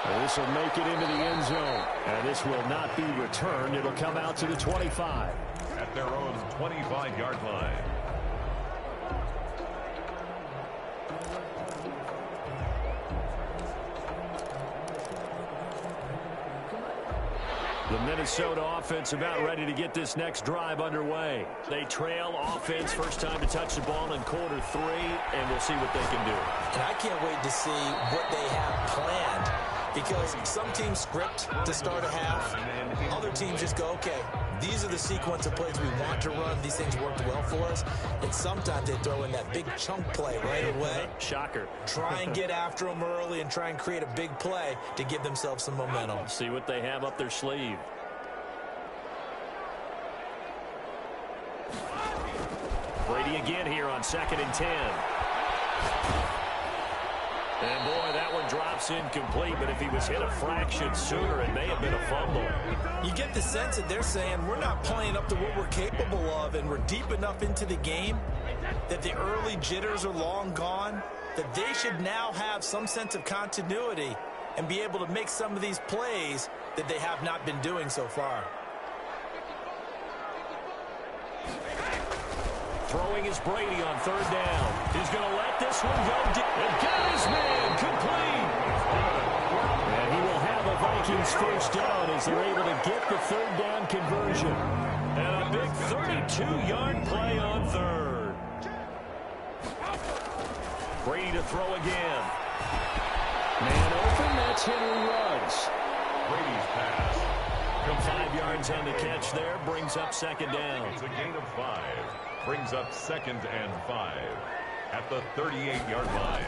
This will make it into the end zone. And this will not be returned. It'll come out to the 25. At their own 25-yard line. The Minnesota offense about ready to get this next drive underway. They trail offense, first time to touch the ball in quarter 3, and we'll see what they can do. And I can't wait to see what they have planned, because some teams script to start a half. Other teams just go, okay, these are the sequence of plays we want to run. These things worked well for us. And sometimes they throw in that big chunk play right away. Shocker. Try and get after them early and try and create a big play to give themselves some momentum. See what they have up their sleeve. Brady again here on 2nd and 10. And boy, that one drops incomplete, but if he was hit a fraction sooner, it may have been a fumble. You get the sense that they're saying we're not playing up to what we're capable of, and we're deep enough into the game that the early jitters are long gone, that they should now have some sense of continuity and be able to make some of these plays that they have not been doing so far. Throwing is Brady on 3rd down. He's going to let this one go deep. And got his man complete. And he will have a Vikings first down as they're able to get the 3rd down conversion. And a big 32-yard play on 3rd. Brady to throw again. Man open, that's Henry Ruggs. Brady's pass. Come 5 yards on the catch there, brings up 2nd down. It's a gain of 5. Brings up 2nd and 5 at the 38-yard line.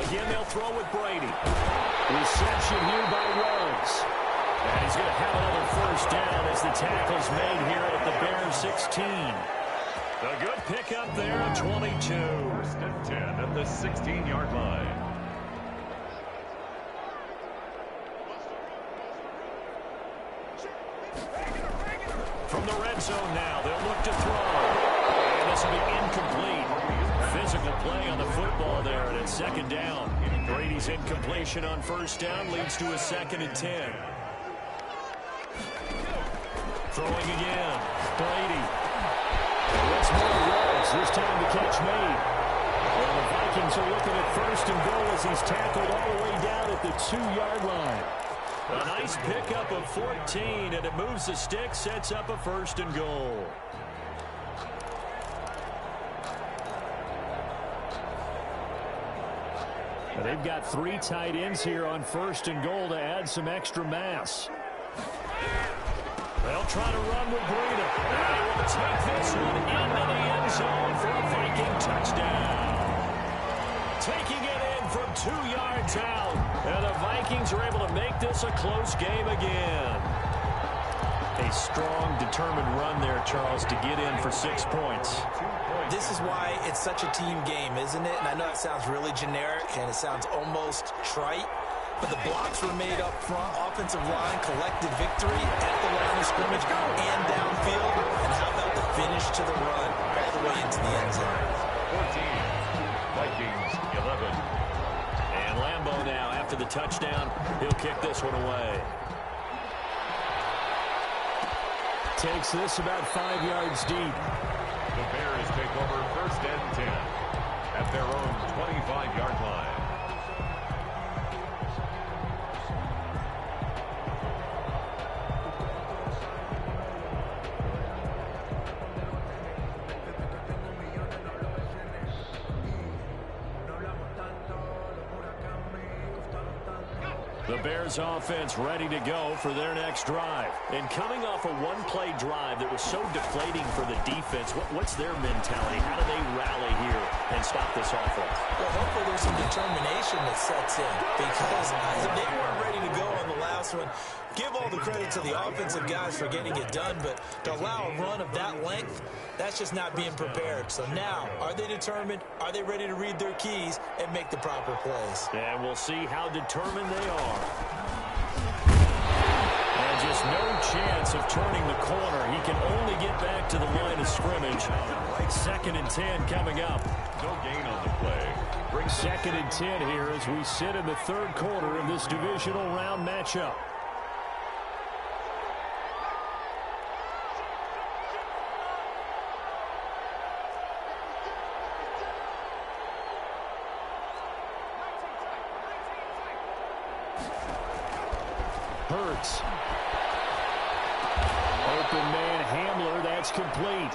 Again, they'll throw with Brady. Reception here by Ruggs. And he's going to have another first down as the tackle's made here at the Bears 16. A good pickup there at 22. 1st and 10 at the 16-yard line. From the red zone now, they'll look to throw. This will be incomplete. Physical play on the football there, and it's 2nd down. Brady's incompletion on 1st down leads to a 2nd and 10. Throwing again. Brady. Once more Ruggs. This time the catch made. And the Vikings are looking at 1st and goal as he's tackled all the way down at the 2-yard line. A nice pickup of 14, and it moves the stick, sets up a 1st and goal. They've got 3 tight ends here on 1st and goal to add some extra mass. They'll try to run with Breida. And they will take this one into the end zone for a Viking touchdown. Taking it in from 2 yards out. And the Vikings are able to make this a close game again. A strong, determined run there, Charles, to get in for 6 points. This is why it's such a team game, isn't it? And I know it sounds really generic and it sounds almost trite, but the blocks were made up front. Offensive line collected victory at the line of scrimmage and downfield. And how about the finish to the run all the way into the end zone? 14, Vikings 11. And Lambeau now, after the touchdown, he'll kick this one away. Takes this about 5 yards deep. The Bears take over 1st and 10 at their own 25-yard line. The Bears offense ready to go for their next drive. And coming off a one-play drive that was so deflating for the defense, what's their mentality? How do they rally here and stop this offense? Well, hopefully there's some determination that sets in, because they weren't ready to go on the last one. Give all the credit to the offensive guys for getting it done, but to allow a run of that length, that's just not being prepared. So now, are they determined? Are they ready to read their keys and make the proper plays? And we'll see how determined they are. And just no chance of turning the corner. He can only get back to the line of scrimmage. 2nd and 10 coming up. No gain on the play. Second and 10 here as we sit in the third quarter of this divisional round matchup. Hurts. Open man Hamler, that's complete.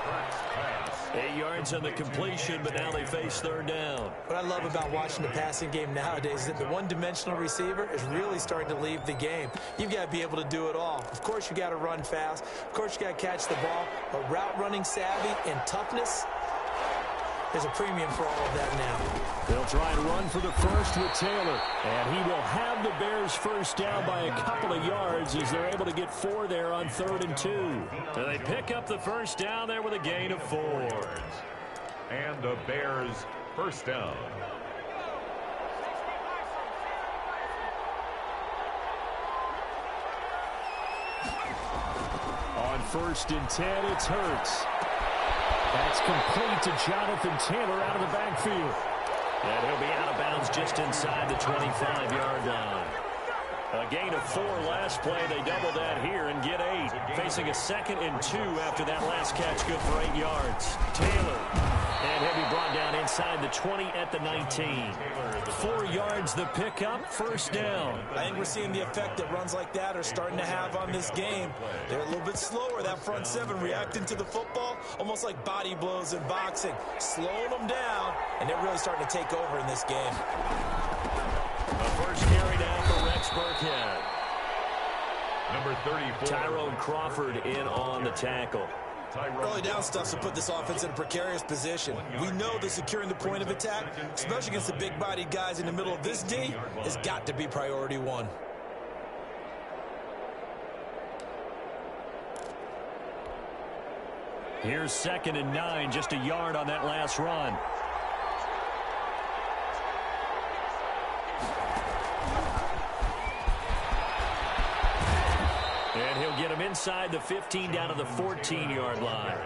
8 yards on the completion, but now they face third down. What I love about watching the passing game nowadays is that the one-dimensional receiver is really starting to leave the game. You've got to be able to do it all. Of course, you got to run fast. Of course, you got to catch the ball. But route running savvy and toughness, there's a premium for all of that now. They'll try and run for the first with Taylor. And he will have the Bears first down by a couple of yards as they're able to get 4 there on 3rd and 2. So they pick up the first down there with a gain of 4. And the Bears first down. On 1st and 10, it's Hurts. That's complete to Jonathan Taylor out of the backfield. And he'll be out of bounds just inside the 25-yard line. A gain of 4 last play. They double that here and get 8. Facing a 2nd and 2 after that last catch, good for 8 yards. Taylor. And he'll be brought down inside the 20 at the 19. 4 yards the pickup, first down. I think we're seeing the effect that runs like that are starting to have on this game. They're a little bit slower, that front 7, reacting to the football, almost like body blows in boxing. Slowing them down, and they're really starting to take over in this game. The first carry down for Rex Burkhead. Number 34. Tyrone Crawford in on the tackle. Early down stuff to put this offense in a precarious position. We know that securing the point of attack, especially against the big-bodied guys in the middle of this D, has got to be priority 1. Here's 2nd and 9, just a yard on that last run. And he'll get him inside the 15 down to the 14-yard line.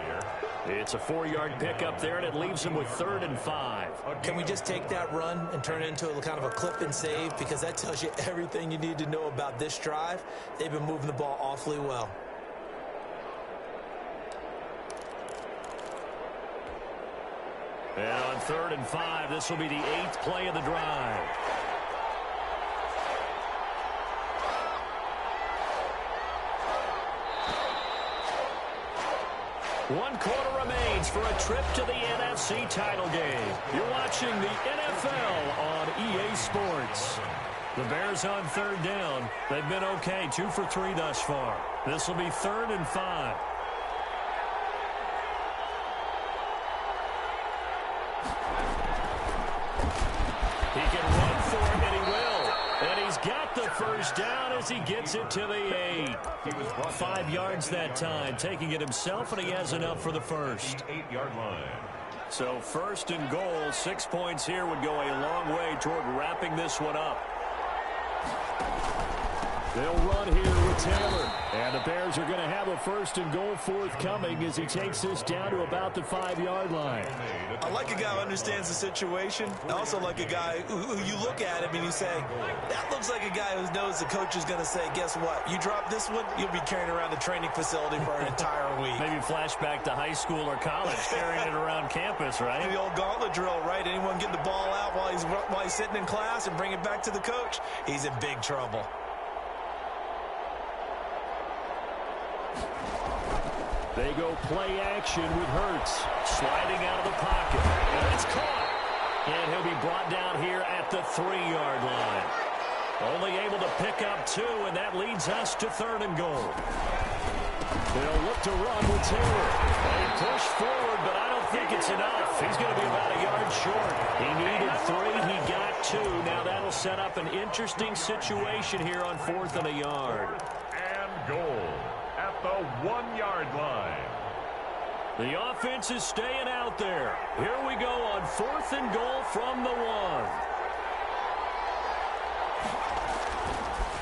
It's a 4-yard pickup there, and it leaves him with 3rd and 5. Can we just take that run and turn it into a kind of a clip and save? Because that tells you everything you need to know about this drive. They've been moving the ball awfully well. And on 3rd and 5, this will be the 8th play of the drive. One quarter remains for a trip to the NFC title game. You're watching the NFL on EA Sports. The Bears on 3rd down. They've been okay, 2 for 3 thus far. This will be 3rd and 5. He can run for it, and he will. And he's got the first down as he gets it to the 8. 5 yards that time, taking it himself, and he has enough for the first. 8-yard line. So 1st and goal, 6 points here would go a long way toward wrapping this one up. They'll run here with Taylor. And the Bears are going to have a 1st and goal forthcoming as he takes this down to about the 5-yard line. I like a guy who understands the situation. I also like a guy who you look at him and you say, that looks like a guy who knows the coach is going to say, guess what? You drop this one, you'll be carrying around the training facility for an entire week. Maybe flashback to high school or college, carrying it around campus, right? The old gauntlet drill, right? Anyone get the ball out while he's sitting in class and bring it back to the coach, he's in big trouble. They go play action with Hurts. Sliding out of the pocket. And it's caught. And he'll be brought down here at the 3-yard line. Only able to pick up 2, and that leads us to 3rd and goal. They'll look to run with Taylor. They push forward, but I don't think it's enough. He's going to be about a yard short. He needed 3. He got 2. Now that'll set up an interesting situation here on 4th and a yard. And goal at the 1-yard line. The offense is staying out there. Here we go on 4th and goal from the 1.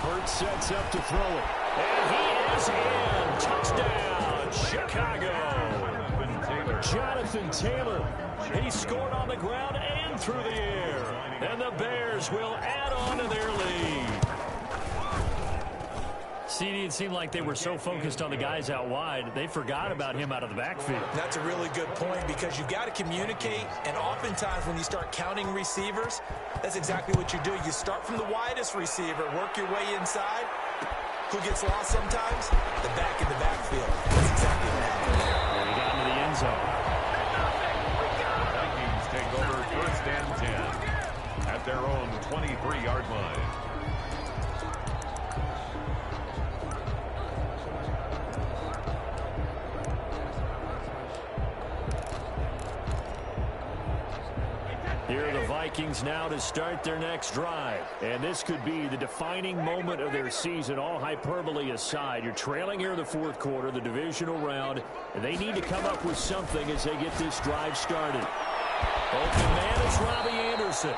Hurts sets up to throw it. And he is in. Touchdown, Chicago. Jonathan Taylor, he scored on the ground and through the air. And the Bears will add on to their lead. CD, it seemed like they were so focused on the guys out wide, they forgot about him out of the backfield. That's a really good point because you've got to communicate, and oftentimes when you start counting receivers, that's exactly what you do. You start from the widest receiver, work your way inside. Who gets lost sometimes? The back in the backfield. That's exactly what happened there. And he got into the end zone. Vikings take over 1st and 10 at their own 23-yard line. Here are the Vikings now to start their next drive. And this could be the defining moment of their season, all hyperbole aside. You're trailing here in the 4th quarter, the divisional round, and they need to come up with something as they get this drive started. Open man is Robbie Anderson.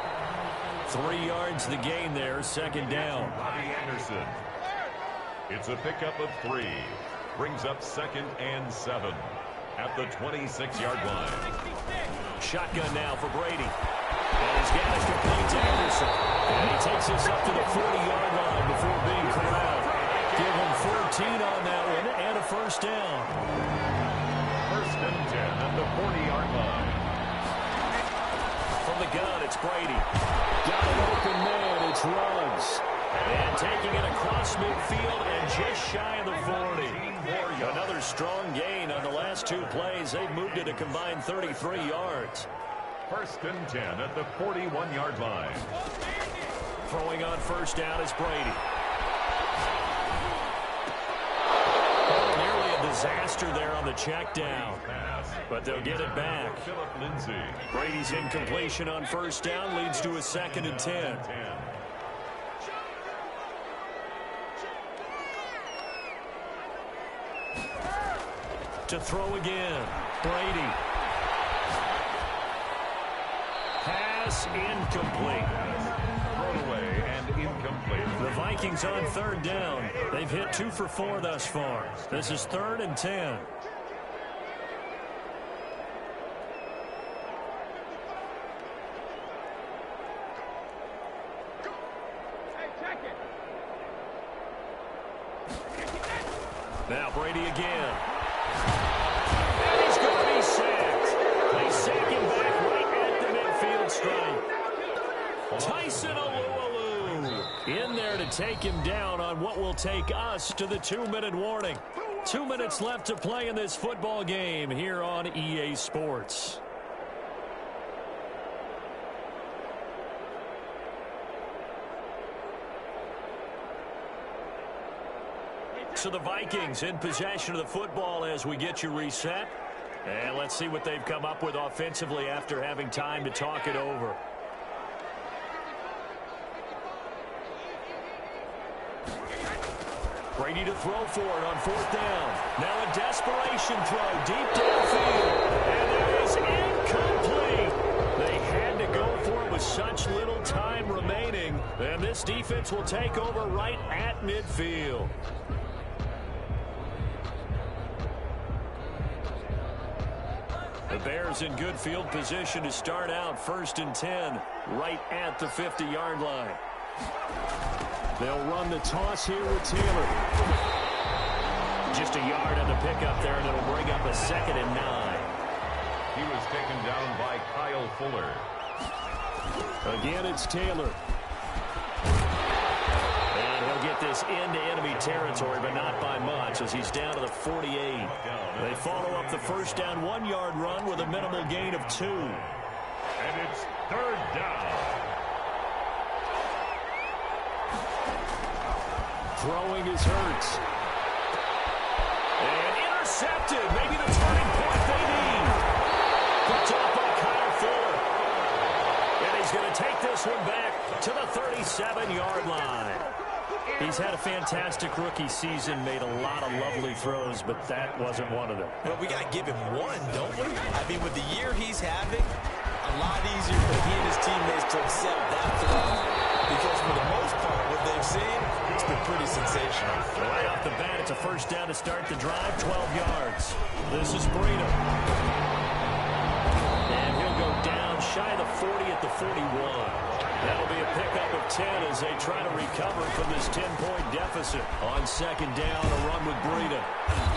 3 yards the gain there, 2nd down. Robbie Anderson. It's a pickup of 3. Brings up 2nd and 7 at the 26-yard line. Shotgun now for Brady. And he's got it complete to Anderson. And he takes this up to the 40-yard line before being corralled. Give him 14 on that one and a 1st down. 1st and 10 at the 40-yard line. From the gun, it's Brady. Got an open man, it's Ruggs. And taking it across midfield and just shy of the 40. Another strong gain on the last 2 plays. They've moved it a combined 33 yards. 1st and 10 at the 41-yard line. Throwing on 1st down is Brady. Nearly a disaster there on the check down. But they'll get it back. Brady's incompletion on 1st down leads to a 2nd and 10. To throw again. Brady. Pass incomplete. Thrown away and incomplete. The Vikings on 3rd down. They've hit 2 for 4 thus far. This is 3rd and 10. Now Brady again. And he's going to be sacked. They sack him back right at the midfield stripe. Tyson Alualu in there to take him down on what will take us to the 2-minute warning. 2 minutes left to play in this football game here on EA Sports. So the Vikings in possession of the football as we get you reset. And let's see what they've come up with offensively after having time to talk it over. Brady to throw for it on 4th down. Now a desperation throw deep downfield. And it is incomplete. They had to go for it with such little time remaining. And this defense will take over right at midfield. The Bears in good field position to start out 1st and 10 right at the 50-yard line. They'll run the toss here with Taylor. Just a yard on the pickup there, and it'll bring up a 2nd and 9. He was taken down by Kyle Fuller. Again, it's Taylor. And he'll get this into enemy territory, but not by much as he's down to the 48. They follow up the 1st down 1-yard run with a minimal gain of 2. And it's 3rd down. Throwing is Hurts. And intercepted. Maybe the turning point they need. Picked off by Kyle Fuller. And he's going to take this one back to the 37-yard line. He's had a fantastic rookie season, made a lot of lovely throws, but that wasn't one of them. Well, we got to give him one, don't we? I mean, with the year he's having, a lot easier for he and his teammates to accept that throw. Because for the most part, with they've seen, it's been pretty sensational. Right off the bat, it's a first down to start the drive, 12 yards. This is Breida. And he'll go down shy of the 40 at the 41. That'll be a pickup of 10 as they try to recover from this 10-point deficit. On second down, a run with Breida.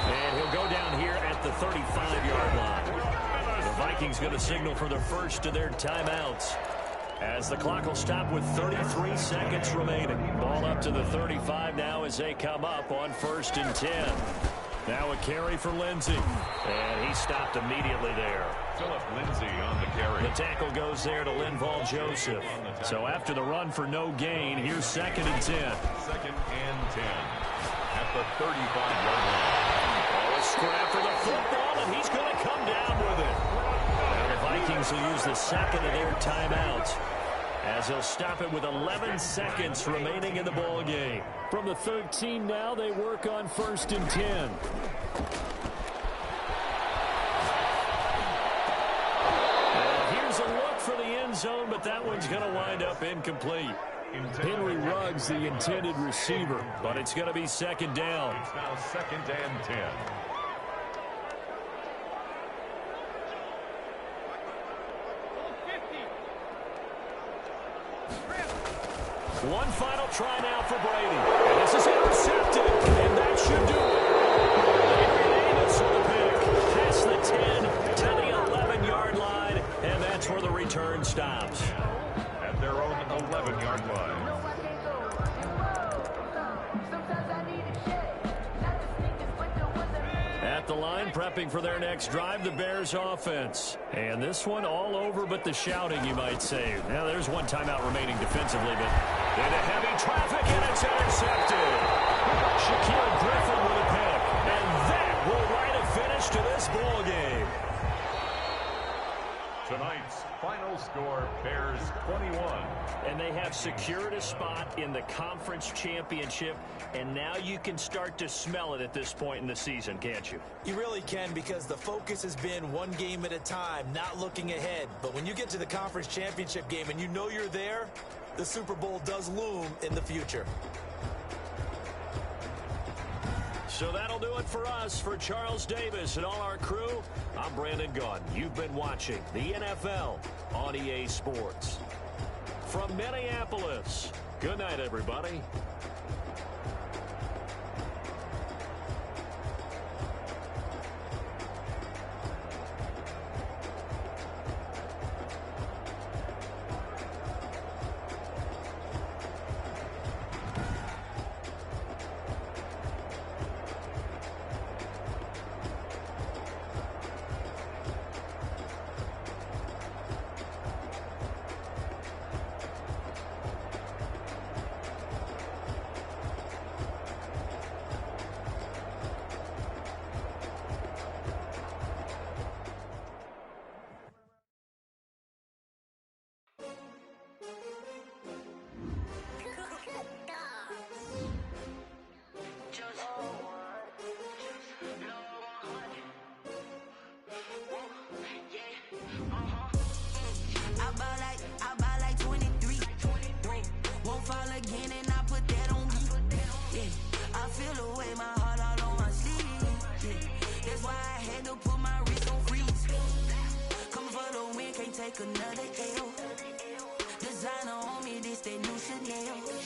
And he'll go down here at the 35-yard line. The Vikings going to signal for the first of their timeouts, as the clock will stop with 33 seconds remaining. Ball up to the 35 now as they come up on 1st and 10. Now a carry for Lindsey. And he stopped immediately there. Philip Lindsey on the carry. The tackle goes there to Linval Joseph. So after the run for no gain, here's 2nd and 10. 2nd and 10 at the 35-yard line. Oh, a scrap for the football, and he's going to come down with it. Now the Vikings will use the second of their timeouts, as they'll stop it with 11 seconds remaining in the ball game. From the 13 now, they work on 1st and 10. Here's a look for the end zone, but that one's going to wind up incomplete. Henry Ruggs, the intended receiver, but it's going to be 2nd down. It's now 2nd and 10. One final try now for Brady. And this is intercepted, and that should do it. Henry Davis with a pick. Past the 10 to the 11-yard line, and that's where the return stops. At their own 11-yard line. At the line, prepping for their next drive, the Bears offense. And this one all over but the shouting, you might say. Now, there's one timeout remaining defensively, but into heavy traffic, and it's intercepted. Shaquille Griffin with a pick. And that will write a finish to this ball game. Tonight's final score, Bears 21. And they have secured a spot in the conference championship, and now you can start to smell it at this point in the season, can't you? You really can, because the focus has been one game at a time, not looking ahead. But when you get to the conference championship game and you know you're there, the Super Bowl does loom in the future. So that'll do it for us. For Charles Davis and all our crew, I'm Brandon Gaudin. You've been watching the NFL on EA Sports. From Minneapolis, good night, everybody. Another L. Designer on me, this that new Chanel.